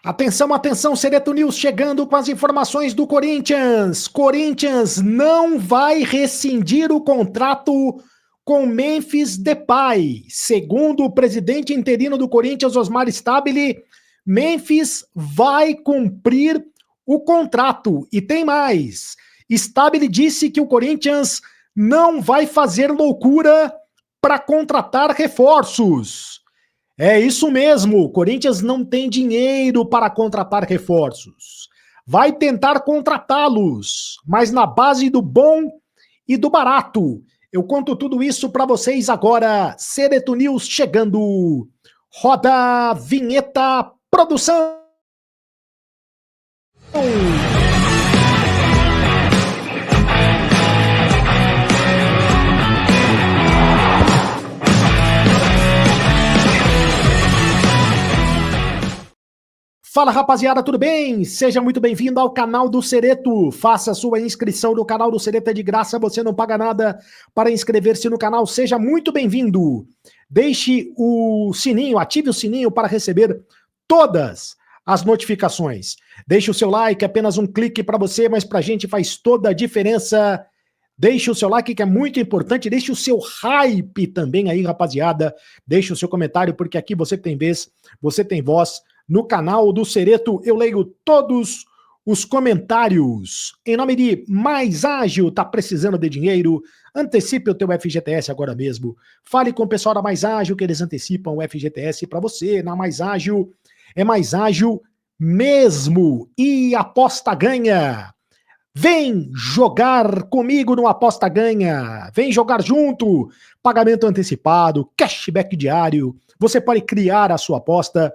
Atenção, atenção, Sereto News chegando com as informações do Corinthians. Corinthians não vai rescindir o contrato com Memphis Depay. Segundo o presidente interino do Corinthians, Osmar Stabile, Memphis vai cumprir o contrato. E tem mais. Stabile disse que o Corinthians não vai fazer loucura para contratar reforços. É isso mesmo, o Corinthians não tem dinheiro para contratar reforços. Vai tentar contratá-los, mas na base do bom e do barato. Eu conto tudo isso para vocês agora. Sereto News chegando. Roda a vinheta, produção. Fala, rapaziada, tudo bem? Seja muito bem-vindo ao canal do Sereto. Faça sua inscrição no canal do Sereto, é de graça, você não paga nada para inscrever-se no canal. Seja muito bem-vindo. Deixe o sininho, ative o sininho para receber todas as notificações. Deixe o seu like, apenas um clique para você, mas para a gente faz toda a diferença. Deixe o seu like, que é muito importante. Deixe o seu hype também aí, rapaziada. Deixe o seu comentário, porque aqui você tem vez, você tem voz. No canal do Sereto, eu leio todos os comentários. Em nome de Mais Ágil, tá precisando de dinheiro? Antecipe o teu FGTS agora mesmo. Fale com o pessoal da Mais Ágil, que eles antecipam o FGTS para você. Na Mais Ágil, é Mais Ágil mesmo. E aposta ganha. Vem jogar comigo no Aposta Ganha. Vem jogar junto. Pagamento antecipado, cashback diário. Você pode criar a sua aposta.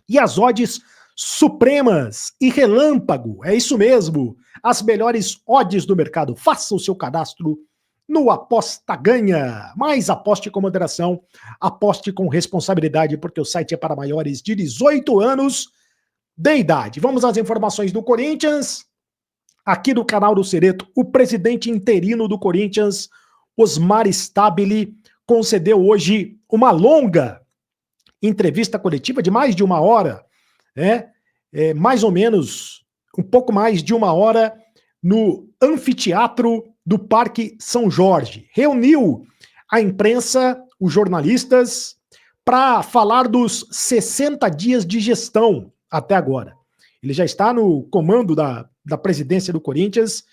E as odds supremas e relâmpago, é isso mesmo, as melhores odds do mercado. Faça o seu cadastro no Aposta Ganha, mas aposte com moderação, aposte com responsabilidade, porque o site é para maiores de 18 anos de idade. Vamos às informações do Corinthians, aqui do canal do Sereto. O presidente interino do Corinthians, Osmar Stabile, concedeu hoje uma longa entrevista coletiva de mais de uma hora, né? Mais ou menos, um pouco mais de uma hora, no anfiteatro do Parque São Jorge. Reuniu a imprensa, os jornalistas, para falar dos 60 dias de gestão até agora. Ele já está no comando da presidência do Corinthians,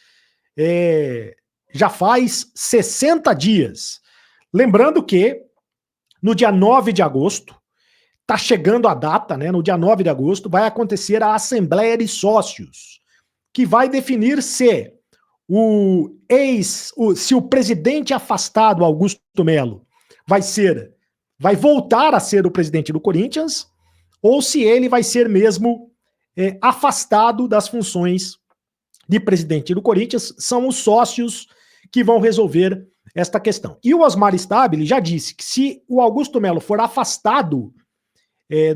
já faz 60 dias. Lembrando que no dia 9 de agosto, está chegando a data, né? No dia 9 de agosto, vai acontecer a Assembleia de Sócios, que vai definir se o presidente afastado, Augusto Melo, vai voltar a ser o presidente do Corinthians, ou se ele vai ser mesmo afastado das funções de presidente do Corinthians. São os sócios que vão resolver esta questão. E o Osmar Stabile já disse que se o Augusto Melo for afastado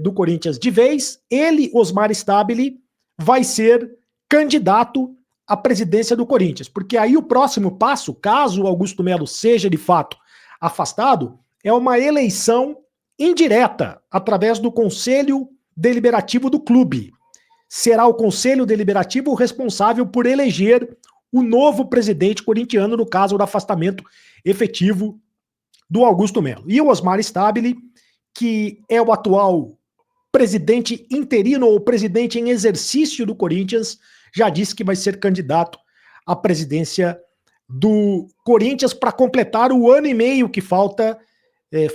do Corinthians de vez, ele, Osmar Stabile, vai ser candidato à presidência do Corinthians, porque aí o próximo passo, caso o Augusto Melo seja de fato afastado, é uma eleição indireta, através do Conselho Deliberativo do clube. Será o Conselho Deliberativo o responsável por eleger o novo presidente corintiano, no caso do afastamento efetivo do Augusto Melo. E o Osmar Stabile, que é o atual presidente interino ou presidente em exercício do Corinthians, já disse que vai ser candidato à presidência do Corinthians para completar o ano e meio que falta.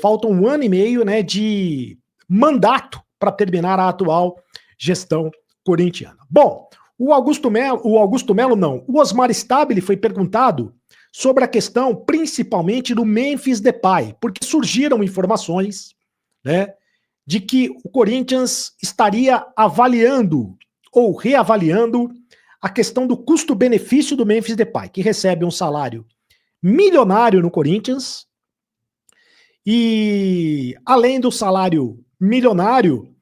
Falta um ano e meio, né, de mandato para terminar a atual gestão corintiana. Bom, o Osmar Stabile foi perguntado sobre a questão principalmente do Memphis Depay, porque surgiram informações, né, de que o Corinthians estaria avaliando ou reavaliando a questão do custo-benefício do Memphis Depay, que recebe um salário milionário no Corinthians, e além do salário milionário,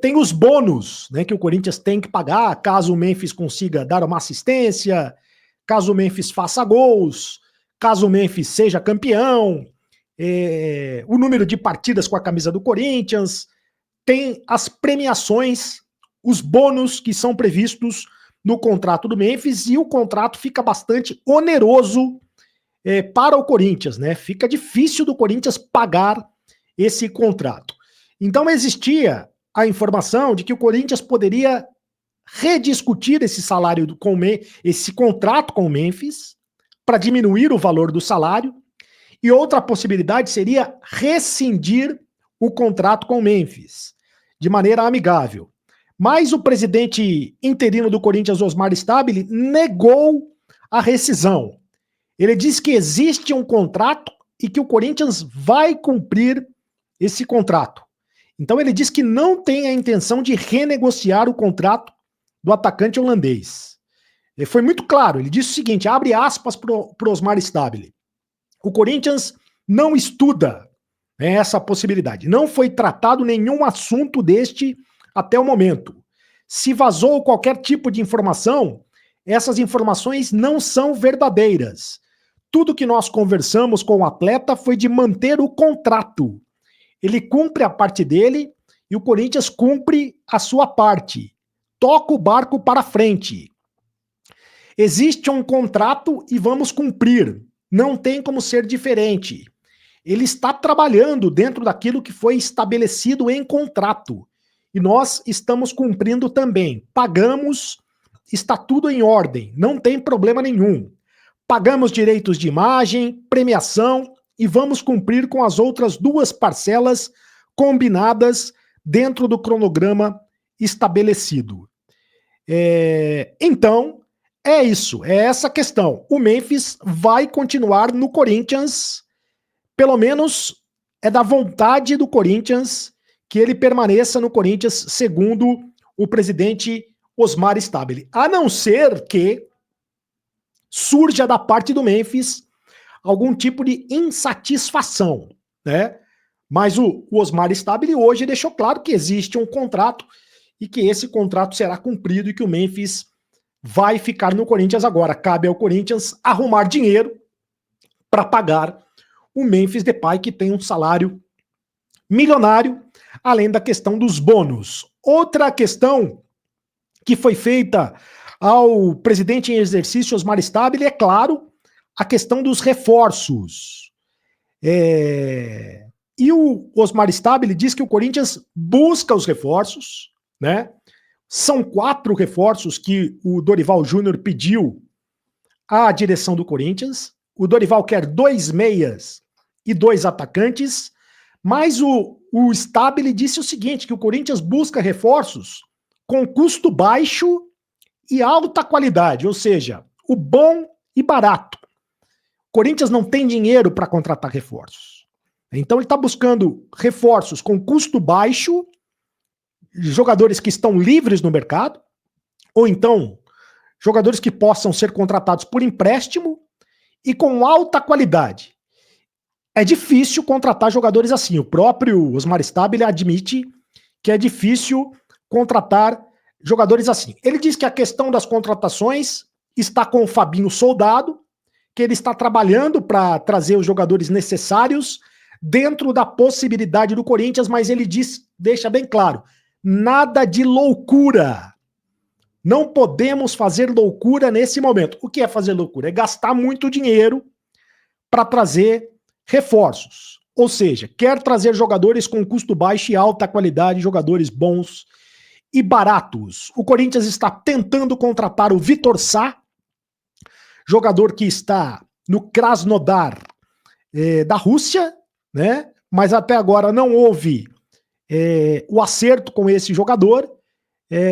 tem os bônus, né, que o Corinthians tem que pagar caso o Memphis consiga dar uma assistência, caso o Memphis faça gols, caso o Memphis seja campeão, o número de partidas com a camisa do Corinthians, tem as premiações os bônus que são previstos no contrato do Memphis, e o contrato fica bastante oneroso para o Corinthians, né? Fica difícil do Corinthians pagar esse contrato. Então existia a informação de que o Corinthians poderia rediscutir esse salário esse contrato com o Memphis para diminuir o valor do salário, e outra possibilidade seria rescindir o contrato com o Memphis de maneira amigável. Mas o presidente interino do Corinthians, Osmar Stabile, negou a rescisão. Ele diz que existe um contrato e que o Corinthians vai cumprir esse contrato. Então ele diz que não tem a intenção de renegociar o contrato do atacante holandês. Ele foi muito claro, ele disse o seguinte, abre aspas para o Osmar Stabile: o Corinthians não estuda essa possibilidade. Não foi tratado nenhum assunto deste até o momento. Se vazou qualquer tipo de informação, essas informações não são verdadeiras. Tudo que nós conversamos com o atleta foi de manter o contrato. Ele cumpre a parte dele e o Corinthians cumpre a sua parte. Toca o barco para frente. Existe um contrato e vamos cumprir. Não tem como ser diferente. Ele está trabalhando dentro daquilo que foi estabelecido em contrato. E nós estamos cumprindo também. Pagamos, está tudo em ordem, não tem problema nenhum. Pagamos direitos de imagem, premiação e vamos cumprir com as outras 2 parcelas combinadas dentro do cronograma estabelecido. Então, é isso, é essa questão. O Memphis vai continuar no Corinthians, pelo menos é da vontade do Corinthians que ele permaneça no Corinthians, segundo o presidente Osmar Stabile. A não ser que surja da parte do Memphis algum tipo de insatisfação, né? Mas o Osmar Stabile hoje deixou claro que existe um contrato e que esse contrato será cumprido e que o Memphis vai ficar no Corinthians agora. Cabe ao Corinthians arrumar dinheiro para pagar o Memphis Depay, que tem um salário milionário, além da questão dos bônus. Outra questão que foi feita ao presidente em exercício, Osmar Stabile, é claro, a questão dos reforços. E o Osmar Stabile diz que o Corinthians busca os reforços, né? São 4 reforços que o Dorival Júnior pediu à direção do Corinthians. O Dorival quer 2 meias e 2 atacantes, mas o Stabile disse o seguinte, que o Corinthians busca reforços com custo baixo e alta qualidade, ou seja, o bom e barato. O Corinthians não tem dinheiro para contratar reforços. Então ele está buscando reforços com custo baixo, jogadores que estão livres no mercado, ou então jogadores que possam ser contratados por empréstimo e com alta qualidade. É difícil contratar jogadores assim. O próprio Osmar Stabile admite que é difícil contratar jogadores assim. Ele diz que a questão das contratações está com o Fabinho Soldado, que ele está trabalhando para trazer os jogadores necessários dentro da possibilidade do Corinthians, mas ele deixa bem claro, nada de loucura. Não podemos fazer loucura nesse momento. O que é fazer loucura? É gastar muito dinheiro para trazer reforços. Ou seja, quer trazer jogadores com custo baixo e alta qualidade, jogadores bons e baratos. O Corinthians está tentando contratar o Vitor Sá, jogador que está no Krasnodar da Rússia, né? Mas até agora não houve o acerto com esse jogador.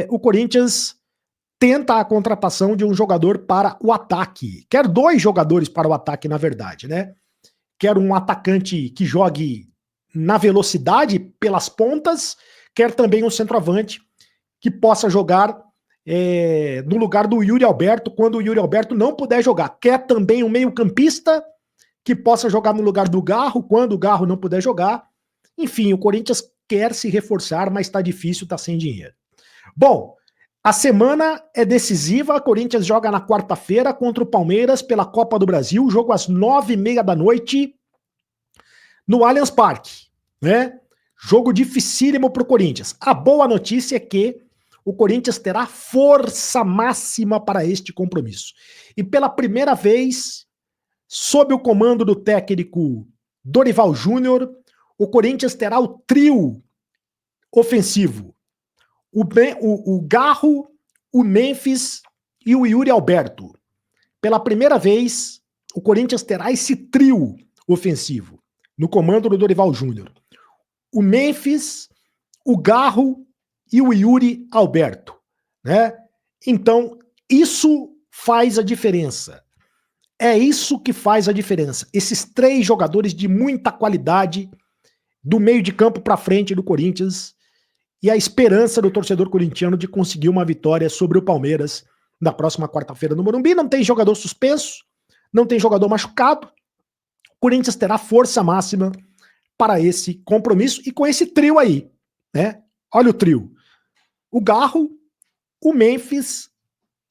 O Corinthians tenta a contratação de um jogador para o ataque. Quer 2 jogadores para o ataque, na verdade, né? Quer um atacante que jogue na velocidade pelas pontas, quer também um centroavante que possa jogar no lugar do Yuri Alberto, quando o Yuri Alberto não puder jogar. Quer também um meio-campista que possa jogar no lugar do Garro, quando o Garro não puder jogar. Enfim, o Corinthians quer se reforçar, mas está difícil, está sem dinheiro. Bom, a semana é decisiva. O Corinthians joga na quarta-feira contra o Palmeiras pela Copa do Brasil, jogo às 9h30 da noite no Allianz Parque, né? Jogo dificílimo para o Corinthians. A boa notícia é que o Corinthians terá força máxima para este compromisso. E pela primeira vez, sob o comando do técnico Dorival Júnior, o Corinthians terá o trio ofensivo. O Garro, o Memphis e o Yuri Alberto. Pela primeira vez, o Corinthians terá esse trio ofensivo no comando do Dorival Júnior. O Memphis, o Garro e o Yuri Alberto, né? Então, isso faz a diferença. É isso que faz a diferença. Esses três jogadores de muita qualidade do meio de campo para frente do Corinthians e a esperança do torcedor corintiano de conseguir uma vitória sobre o Palmeiras na próxima quarta-feira no Morumbi. Não tem jogador suspenso, não tem jogador machucado. O Corinthians terá força máxima para esse compromisso e com esse trio aí, né? Olha o trio. O Garro, o Memphis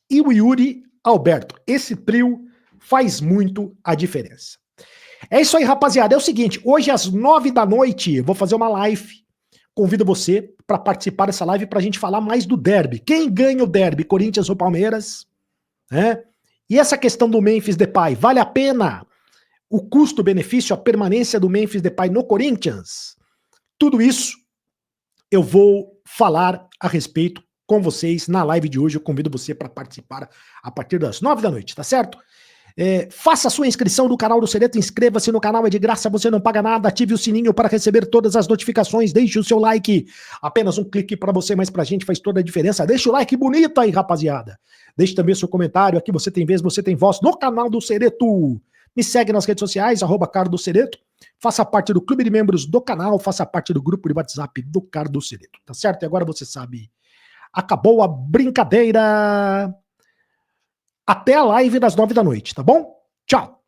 e o Yuri Alberto. Esse trio faz muito a diferença. É isso aí, rapaziada. É o seguinte, hoje às 9 da noite vou fazer uma live. Convido você para participar dessa live para a gente falar mais do derby. Quem ganha o derby, Corinthians ou Palmeiras? Né? E essa questão do Memphis Depay, vale a pena o custo-benefício, a permanência do Memphis Depay no Corinthians? Tudo isso eu vou falar a respeito com vocês na live de hoje. Eu convido você para participar a partir das 9 da noite, tá certo? Faça a sua inscrição no canal do Sereto, inscreva-se no canal, é de graça, você não paga nada, ative o sininho para receber todas as notificações, deixe o seu like, apenas um clique para você, mas pra gente faz toda a diferença, deixa o like bonito aí, rapaziada, deixe também o seu comentário, aqui você tem vez, você tem voz no canal do Sereto, me segue nas redes sociais, @CardoSereto, faça parte do clube de membros do canal, faça parte do grupo de WhatsApp do Cardo Sereto, tá certo? E agora você sabe, acabou a brincadeira. Até a live das 9 da noite, tá bom? Tchau!